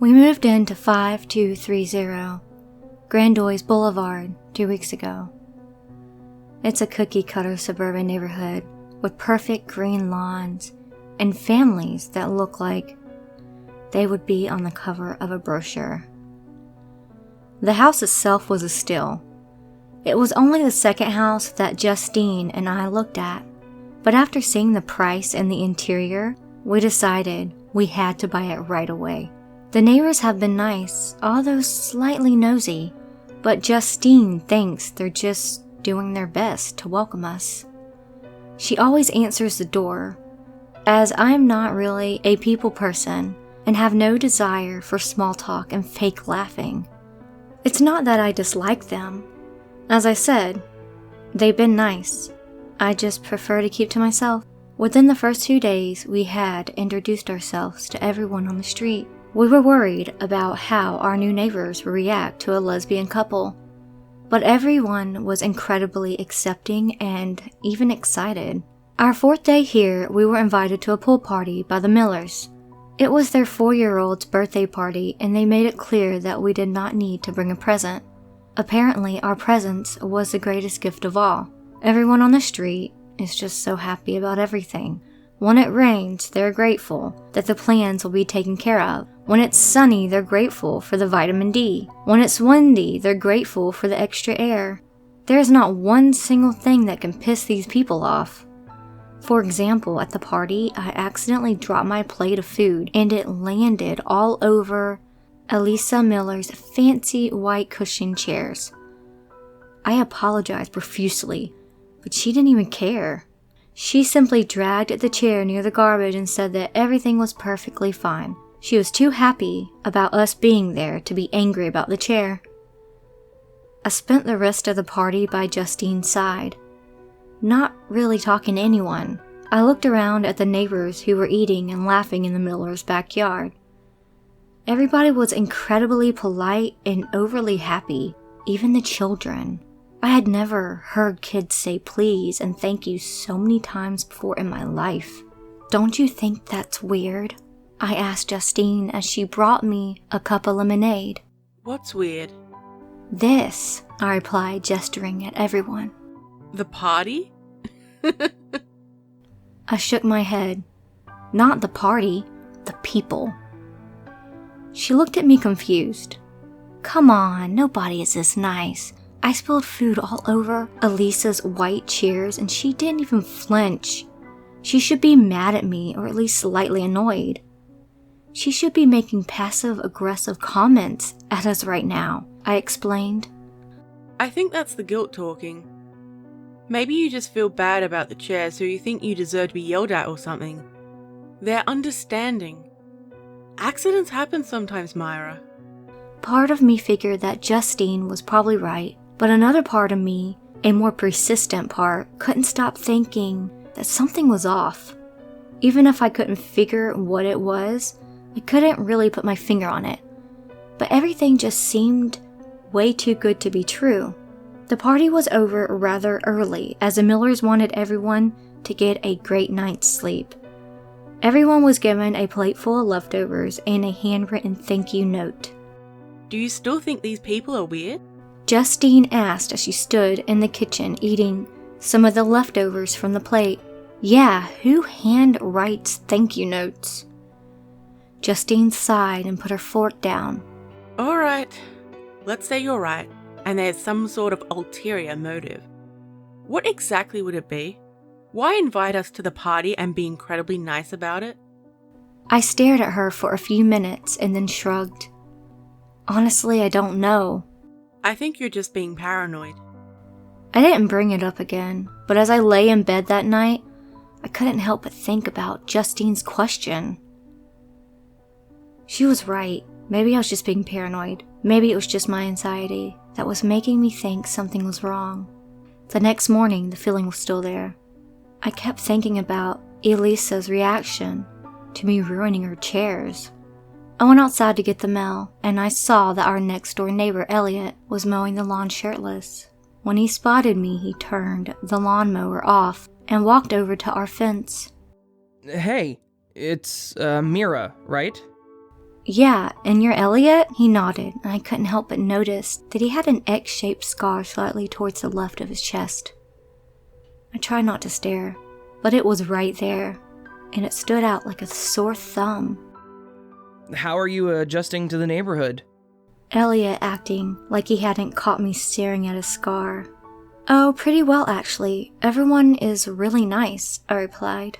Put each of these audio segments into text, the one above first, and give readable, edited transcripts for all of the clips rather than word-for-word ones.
We moved into 5230 Grandoise Boulevard 2 weeks ago. It's a cookie-cutter suburban neighborhood with perfect green lawns and families that look like they would be on the cover of a brochure. The house itself was a steal. It was only the second house that Justine and I looked at, but after seeing the price and the interior, we decided we had to buy it right away. The neighbors have been nice, although slightly nosy, but Justine thinks they're just doing their best to welcome us. She always answers the door, as I'm not really a people person and have no desire for small talk and fake laughing. It's not that I dislike them. As I said, they've been nice. I just prefer to keep to myself. Within the first 2 days, we had introduced ourselves to everyone on the street. We were worried about how our new neighbors would react to a lesbian couple, but everyone was incredibly accepting and even excited. Our 4th day here, we were invited to a pool party by the Millers. It was their 4-year-old's birthday party, and they made it clear that we did not need to bring a present. Apparently, our presence was the greatest gift of all. Everyone on the street is just so happy about everything. When it rains, they're grateful that the plants will be taken care of. When it's sunny, they're grateful for the vitamin D. When it's windy, they're grateful for the extra air. There's not one single thing that can piss these people off. For example, at the party, I accidentally dropped my plate of food and it landed all over Elisa Miller's fancy white cushioned chairs. I apologized profusely, but she didn't even care. She simply dragged the chair near the garbage and said that everything was perfectly fine. She was too happy about us being there to be angry about the chair. I spent the rest of the party by Justine's side, not really talking to anyone. I looked around at the neighbors who were eating and laughing in the Miller's backyard. Everybody was incredibly polite and overly happy, even the children. I had never heard kids say please and thank you so many times before in my life. Don't you think that's weird? I asked Justine as she brought me a cup of lemonade. What's weird? This, I replied, gesturing at everyone. The party? I shook my head. Not the party, the people. She looked at me confused. Come on, nobody is this nice. I spilled food all over Elisa's white chairs and she didn't even flinch. She should be mad at me or at least slightly annoyed. She should be making passive-aggressive comments at us right now, I explained. I think that's the guilt talking. Maybe you just feel bad about the chair so you think you deserve to be yelled at or something. They're understanding. Accidents happen sometimes, Myra. Part of me figured that Justine was probably right, but another part of me, a more persistent part, couldn't stop thinking that something was off. Even if I couldn't figure what it was, I couldn't really put my finger on it. But everything just seemed way too good to be true. The party was over rather early, as the Millers wanted everyone to get a great night's sleep. Everyone was given a plate full of leftovers and a handwritten thank you note. Do you still think these people are weird? Justine asked as she stood in the kitchen eating some of the leftovers from the plate. Yeah, who hand writes thank you notes? Justine sighed and put her fork down. Alright, let's say you're right, and there's some sort of ulterior motive. What exactly would it be? Why invite us to the party and be incredibly nice about it? I stared at her for a few minutes and then shrugged. Honestly, I don't know. I think you're just being paranoid. I didn't bring it up again, but as I lay in bed that night, I couldn't help but think about Justine's question. She was right. Maybe I was just being paranoid. Maybe it was just my anxiety that was making me think something was wrong. The next morning, the feeling was still there. I kept thinking about Elisa's reaction to me ruining her chairs. I went outside to get the mail, and I saw that our next-door neighbor, Elliot, was mowing the lawn shirtless. When he spotted me, he turned the lawnmower off and walked over to our fence. Hey, it's, Mira, right? Yeah, and you're Elliot? He nodded, and I couldn't help but notice that he had an X-shaped scar slightly towards the left of his chest. I tried not to stare, but it was right there, and it stood out like a sore thumb. How are you adjusting to the neighborhood? Elliot acting like he hadn't caught me staring at his scar. Oh, pretty well actually. Everyone is really nice, I replied.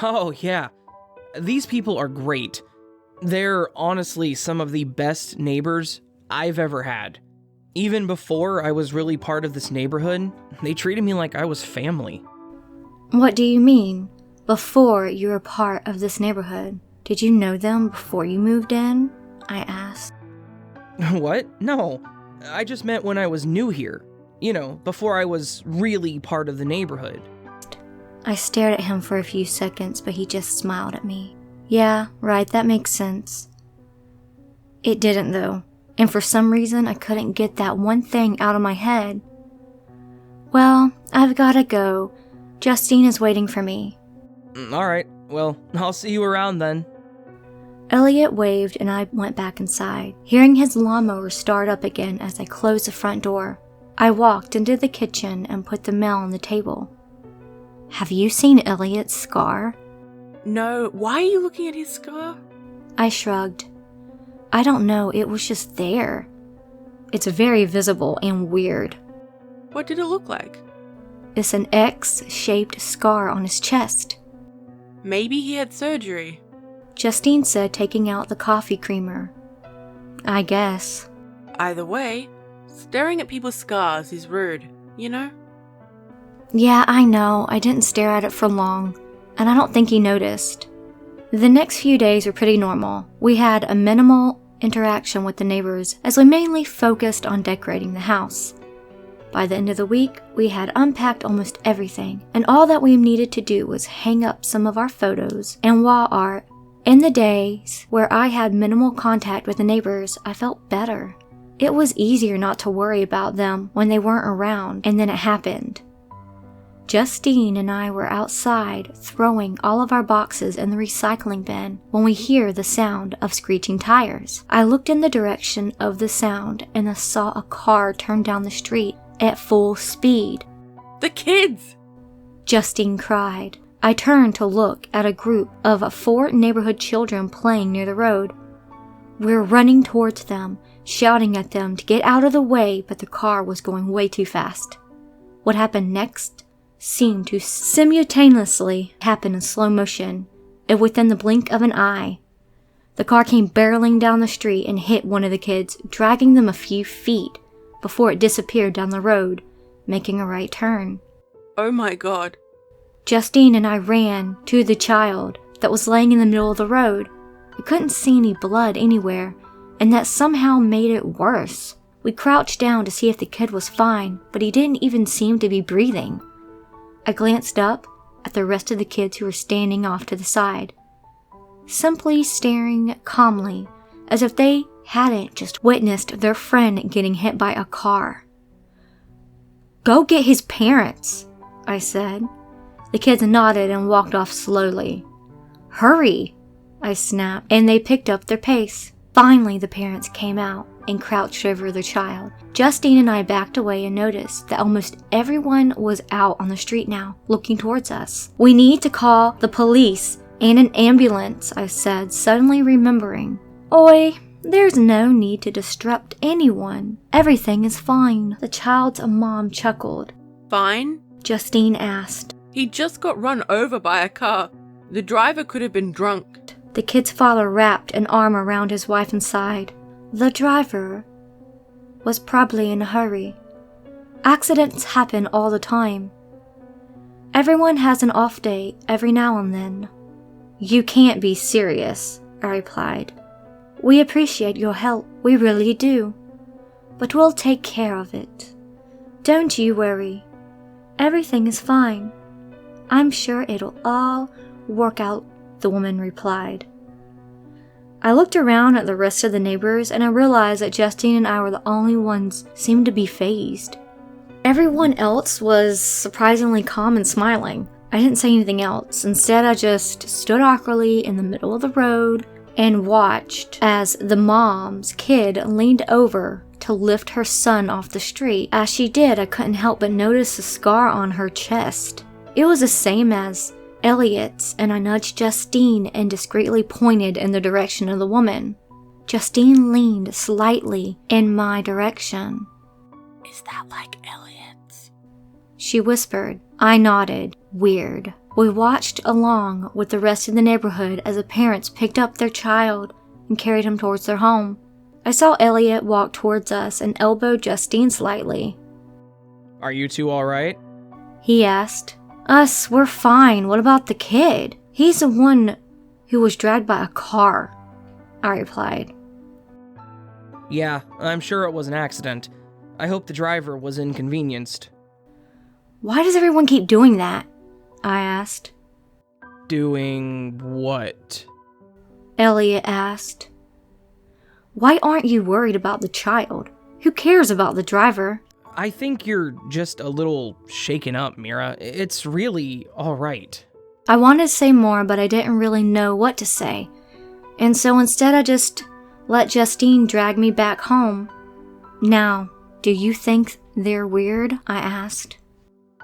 Oh, yeah. These people are great. They're honestly some of the best neighbors I've ever had. Even before I was really part of this neighborhood, they treated me like I was family. What do you mean? Before you were part of this neighborhood? Did you know them before you moved in? I asked. What? No. I just meant when I was new here. You know, before I was really part of the neighborhood. I stared at him for a few seconds, but he just smiled at me. Yeah, right, that makes sense. It didn't though, and for some reason I couldn't get that one thing out of my head. Well, I've gotta go. Justine is waiting for me. Alright, well, I'll see you around then. Elliot waved and I went back inside, hearing his lawnmower start up again as I closed the front door. I walked into the kitchen and put the mail on the table. Have you seen Elliot's scar? No, why are you looking at his scar? I shrugged. I don't know, it was just there. It's very visible and weird. What did it look like? It's an X-shaped scar on his chest. Maybe he had surgery. Justine said, taking out the coffee creamer. I guess. Either way, staring at people's scars is rude, you know? Yeah, I know. I didn't stare at it for long, and I don't think he noticed. The next few days were pretty normal. We had a minimal interaction with the neighbors as we mainly focused on decorating the house. By the end of the week, we had unpacked almost everything, and all that we needed to do was hang up some of our photos and wall art. In the days where I had minimal contact with the neighbors, I felt better. It was easier not to worry about them when they weren't around, and then it happened. Justine and I were outside throwing all of our boxes in the recycling bin when we hear the sound of screeching tires. I looked in the direction of the sound and I saw a car turn down the street at full speed. The kids! Justine cried. I turned to look at a group of 4 neighborhood children playing near the road. We're running towards them, shouting at them to get out of the way, but the car was going way too fast. What happened next seemed to simultaneously happen in slow motion, and within the blink of an eye. The car came barreling down the street and hit one of the kids, dragging them a few feet before it disappeared down the road, making a right turn. Oh my god. Justine and I ran to the child that was laying in the middle of the road. We couldn't see any blood anywhere, and that somehow made it worse. We crouched down to see if the kid was fine, but he didn't even seem to be breathing. I glanced up at the rest of the kids who were standing off to the side, simply staring calmly, as if they hadn't just witnessed their friend getting hit by a car. "Go get his parents," I said. The kids nodded and walked off slowly. "Hurry," I snapped, and they picked up their pace. Finally, the parents came out and crouched over the child. Justine and I backed away and noticed that almost everyone was out on the street now, looking towards us. "We need to call the police and an ambulance," I said, suddenly remembering. "Oi, there's no need to disrupt anyone. Everything is fine." The child's mom chuckled. Fine? Justine asked. He just got run over by a car. The driver could have been drunk. The kid's father wrapped an arm around his wife and sighed. The driver was probably in a hurry. Accidents happen all the time. Everyone has an off day every now and then. "You can't be serious," I replied. "We appreciate your help, we really do. But we'll take care of it. Don't you worry. Everything is fine. I'm sure it'll all work out," the woman replied. I looked around at the rest of the neighbors and I realized that Justine and I were the only ones seemed to be fazed. Everyone else was surprisingly calm and smiling. I didn't say anything else. Instead, I just stood awkwardly in the middle of the road, and watched as the mom's kid leaned over to lift her son off the street. As she did, I couldn't help but notice a scar on her chest. It was the same as Elliot's, and I nudged Justine and discreetly pointed in the direction of the woman. Justine leaned slightly in my direction. Is that like Elliot's? She whispered. I nodded. Weird. We watched along with the rest of the neighborhood as the parents picked up their child and carried him towards their home. I saw Elliot walk towards us and elbow Justine slightly. Are you two alright? He asked. Us, we're fine. What about the kid? He's the one who was dragged by a car, I replied. Yeah, I'm sure it was an accident. I hope the driver was inconvenienced. Why does everyone keep doing that? I asked. Doing what? Elliot asked. Why aren't you worried about the child? Who cares about the driver? I think you're just a little shaken up, Mira. It's really alright. I wanted to say more, but I didn't really know what to say. And so instead I just let Justine drag me back home. Now, do you think they're weird? I asked.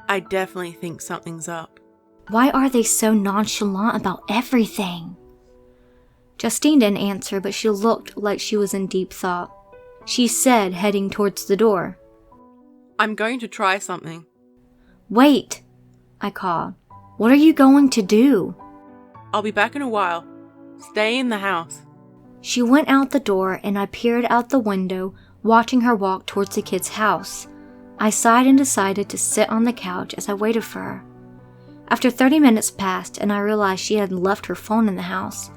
I definitely think something's up. Why are they so nonchalant about everything? Justine didn't answer, but she looked like she was in deep thought. She said, heading towards the door. I'm going to try something. Wait, I called. What are you going to do? I'll be back in a while. Stay in the house. She went out the door and I peered out the window, watching her walk towards the kid's house. I sighed and decided to sit on the couch as I waited for her. After 30 minutes passed and I realized she had left her phone in the house,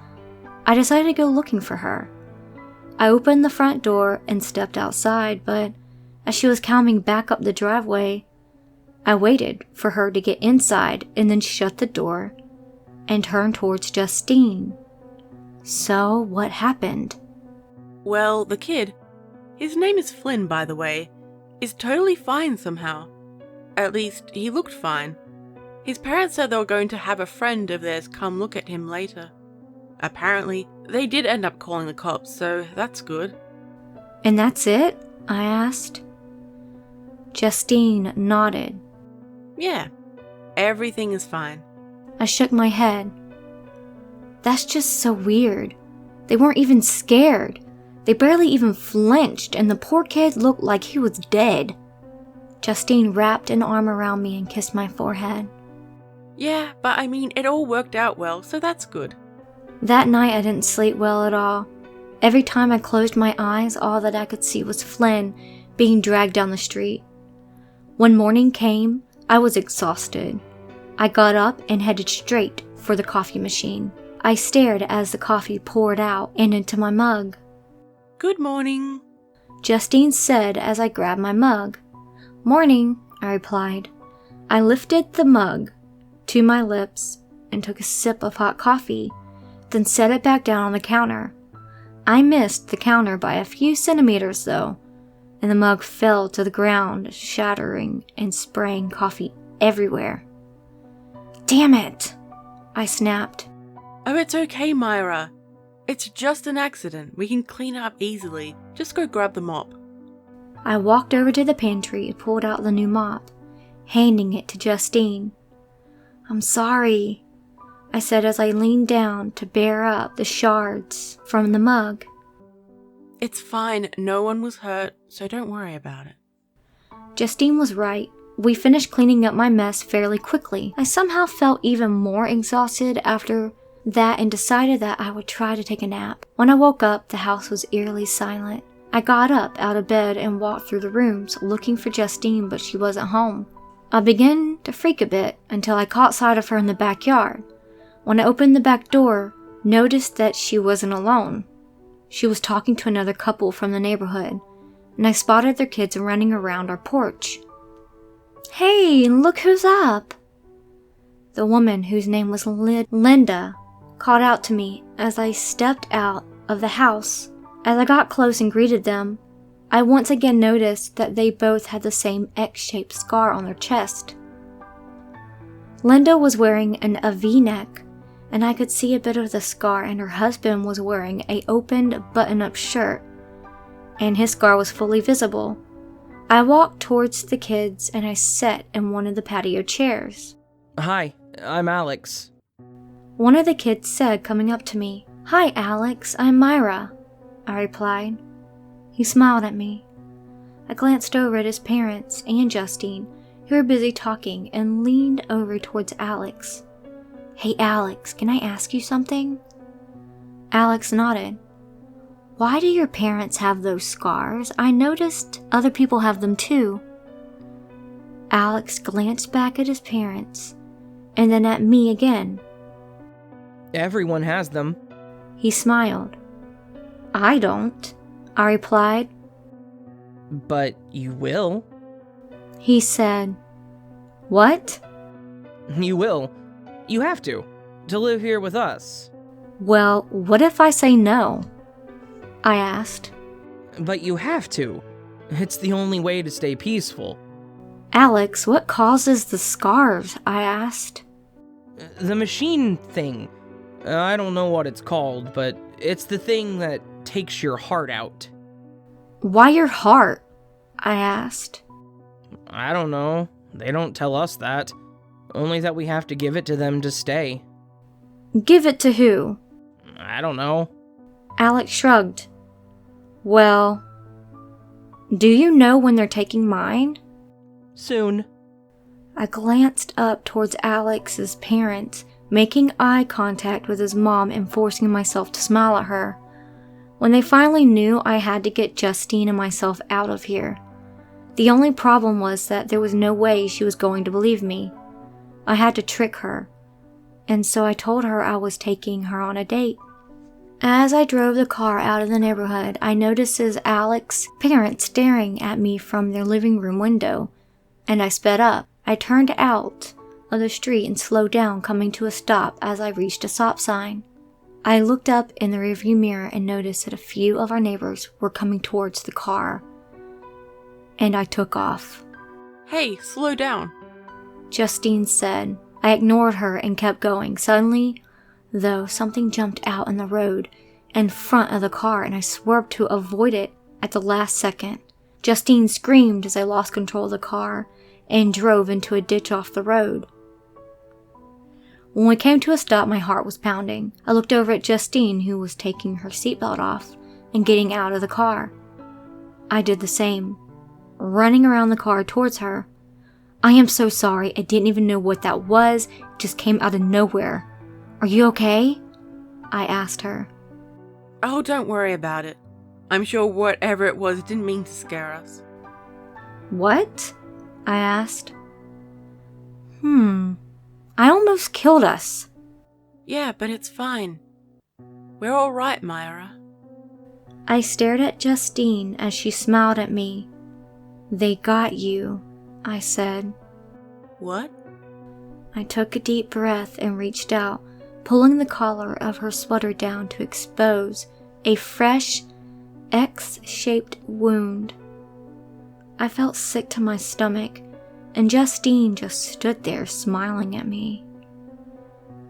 I decided to go looking for her. I opened the front door and stepped outside, but as she was coming back up the driveway, I waited for her to get inside and then shut the door and turned towards Justine. So, what happened? Well, the kid, his name is Flynn, by the way, is totally fine somehow. At least, he looked fine. His parents said they were going to have a friend of theirs come look at him later. Apparently, they did end up calling the cops, so that's good. And that's it? I asked. Justine nodded. Yeah, everything is fine. I shook my head. That's just so weird. They weren't even scared. They barely even flinched, and the poor kid looked like he was dead. Justine wrapped an arm around me and kissed my forehead. Yeah, but I mean, it all worked out well, so that's good. That night I didn't sleep well at all. Every time I closed my eyes, all that I could see was Flynn being dragged down the street. When morning came, I was exhausted. I got up and headed straight for the coffee machine. I stared as the coffee poured out and into my mug. Good morning, Justine said as I grabbed my mug. Morning, I replied. I lifted the mug to my lips and took a sip of hot coffee, then set it back down on the counter. I missed the counter by a few centimeters though, and the mug fell to the ground, shattering and spraying coffee everywhere. Damn it, I snapped. Oh, it's okay, Myra. It's just an accident. We can clean up easily. Just go grab the mop. I walked over to the pantry and pulled out the new mop, handing it to Justine. I'm sorry, I said as I leaned down to bear up the shards from the mug. It's fine. No one was hurt, so don't worry about it. Justine was right. We finished cleaning up my mess fairly quickly. I somehow felt even more exhausted after that and decided that I would try to take a nap. When I woke up, the house was eerily silent. I got up out of bed and walked through the rooms looking for Justine, but she wasn't home. I began to freak a bit until I caught sight of her in the backyard. When I opened the back door, noticed that she wasn't alone. She was talking to another couple from the neighborhood, and I spotted their kids running around our porch. Hey, look who's up! The woman, whose name was Linda, called out to me as I stepped out of the house. As I got close and greeted them, I once again noticed that they both had the same X-shaped scar on their chest. Linda was wearing a V-neck, and I could see a bit of the scar, and her husband was wearing a opened button-up shirt, and his scar was fully visible. I walked towards the kids and I sat in one of the patio chairs. Hi, I'm Alex. One of the kids said, coming up to me, "Hi Alex, I'm Myra," I replied. He smiled at me. I glanced over at his parents and Justine, who were busy talking, and leaned over towards Alex. "Hey Alex, can I ask you something?" Alex nodded. "Why do your parents have those scars? I noticed other people have them too." Alex glanced back at his parents, and then at me again. Everyone has them. He smiled. "I don't," I replied. But you will. He said, "What?" You will. You have to live here with us. "Well, what if I say no?" I asked. But you have to. It's the only way to stay peaceful. "Alex, what causes the scars?" I asked. The machine thing. I don't know what it's called, but it's the thing that takes your heart out. "Why your heart?" I asked. I don't know. They don't tell us that. Only that we have to give it to them to stay. "Give it to who?" I don't know. Alex shrugged. "Well, do you know when they're taking mine?" Soon. I glanced up towards Alex's parents, making eye contact with his mom and forcing myself to smile at her. When they finally knew, I had to get Justine and myself out of here. The only problem was that there was no way she was going to believe me. I had to trick her, and so I told her I was taking her on a date. As I drove the car out of the neighborhood, I noticed Alex's parents staring at me from their living room window, and I sped up. I turned out of the street and slowed down, coming to a stop as I reached a stop sign. I looked up in the rearview mirror and noticed that a few of our neighbors were coming towards the car, and I took off. "Hey, slow down." Justine said. I ignored her and kept going. Suddenly, though, something jumped out in the road in front of the car, and I swerved to avoid it at the last second. Justine screamed as I lost control of the car and drove into a ditch off the road. When we came to a stop, my heart was pounding. I looked over at Justine, who was taking her seatbelt off and getting out of the car. I did the same, running around the car towards her. "I am so sorry. I didn't even know what that was. It just came out of nowhere. Are you okay?" I asked her. "Oh, don't worry about it. I'm sure whatever it was didn't mean to scare us." "What?" I asked. I almost killed us." "Yeah, but it's fine. We're all right, Myra." I stared at Justine as she smiled at me. "They got you," I said. "What?" I took a deep breath and reached out, pulling the collar of her sweater down to expose a fresh, X-shaped wound. I felt sick to my stomach, and Justine just stood there smiling at me.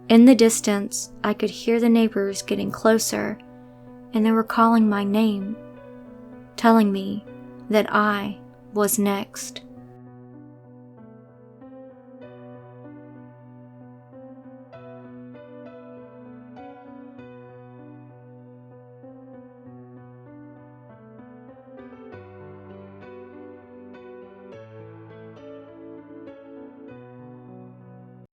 In the distance, I could hear the neighbors getting closer, and they were calling my name, telling me that I was next.